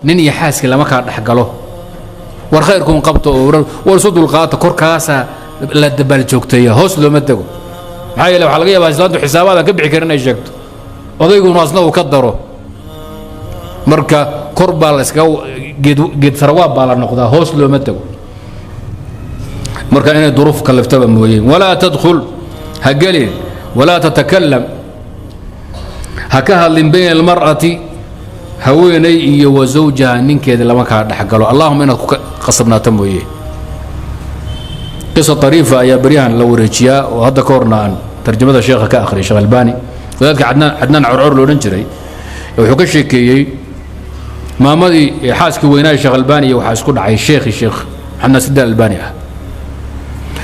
nin iyo xaaska lama ka dhaxgalo war khayrkum qabto war sudul qaata korkaasa la dabal joogtay hoos looma tago maxay ilaa waxa laga yaabaa islaantu xisaabadan ka bixi karin ay sheegto odayguna asna uu ka daro marka kor baa la iska geed sarwaa baa la noqdaa hoos looma tago marka inay duruuf kalaftaba mooyeen wala tadkhul hagalin wala tatakallam haka hadlin bayna almar'ati haweenay iyo wazawjaha ninkeeda lama ka dhaxgalo allahumma inad ku qasabnaato mooyee qisa tariifa ayaa bariyahan la wareejiyaa oo hadda ka horna aan tarjumada sheekha ka akhriyo sheekh albani wadaadka cadnaan curcur loo dhan jiray wuxuu ka sheekeeyey maamadii xaaskii weynaa sheekh albani waxaa isku dhacay sheekh maxamed sidda albani ah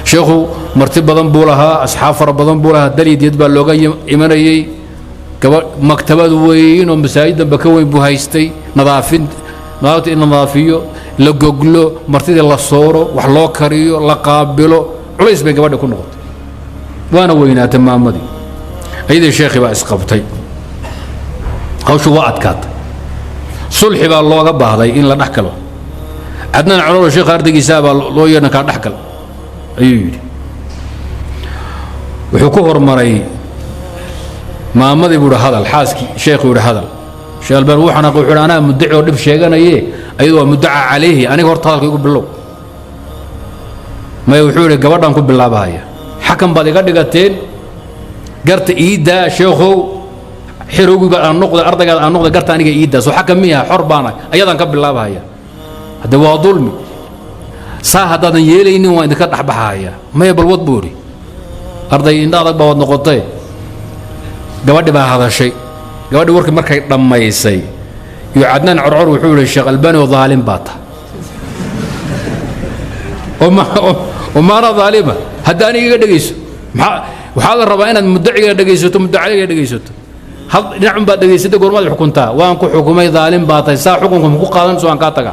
sheekhu marti badan buu lahaa asxaab fara badan buu lahaa daliidiyad baa looga imanayay مكتبة وين ومساجد بكوين بوهايستي نظافة النظافية لجوجلو مرتدي الله صوره وحلو كريو لقابله عليس بين قبل كل نقط وأنا وينها تمام مدي أيدي الشيخ بقى إسقطتي أو شو وقت كات صلح بقى الله قبها هذا إن لا نحكله عدنا نعرض الشيخ أردقي سابا لو ينا كان نحكل أيوه وحكوه مري ما مضي بوده هذا الحاسكي شيخ بوده هذا شيخ البر وحنا قول انا مدعي ودب شيغانا ايه ايوه مدعى عليه انا هورت هذا يقول بالله ما يوحوا لي غبدان كو بلاابايا حكم بعد iga dhigateen garta iida sheekhu xiruuga aan noqdo ardayga aan noqdo garta aniga iida soo xakamiya xor baana ayadan ka bilaabaya hada waa dulmi saa hadan yeelaynin waa idinka dhaxbaxaya ma yabal wad buuri arday indhaada baad noqotay gabadhi baa hadashay gabadhi warkii markay dhamaysay iyo cadnaan curcur wuxuu yiri sheekh albani oo dhaalim baata oo ma ra dhaalima hadaan iga dhageyso waxa la rabaa inaad muddaciga dhageysato hal dhinac baad dhageysatay goormaad xukuntaa waan ku xukumay dhaalim baata saa xukunku ku qaadan soo aan ka taga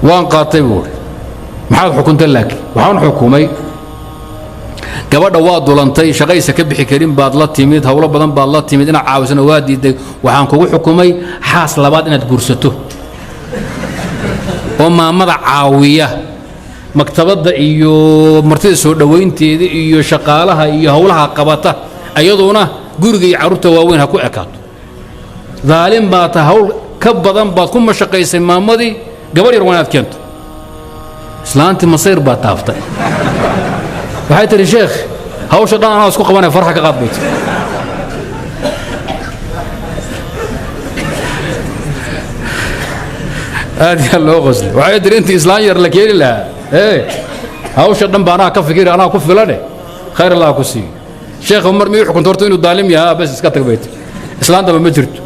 waan qaatay buuri maxaad xukuntay laakiin waxaan xukumay gabadha waa dulantay shaqaysa ka bixi karin baad la timid hawlo badan baad la timid ina caawisana waa diiday waxaan kugu xukumay xaas labaad inaad guursato oo maamada caawiya maktabada iyo martida soo dhaweynteeda iyo shaqaalaha iyo hawlaha qabata ayaduna guriga iyo carruurta waaweyn ha ku ekaato dhaalim baad hawl ka badan baad ku mashaqaysay maamadii gabar yar wanaad keento islaanti masayr baad taaftay waxay tiri sheekh hawsha dhan anaa isku qabanay farxa ka qaadbayt aad yaa loo qosli waxay tiri intii islaan yar la keeni lahaa hawsha dhan baa anaa ka fikiri anaa ku filane khayr allah ku siiyo sheekh umar miyuu xukunta horta inuu daalim yahaa bas iska tag bayt islaantaba ma jirto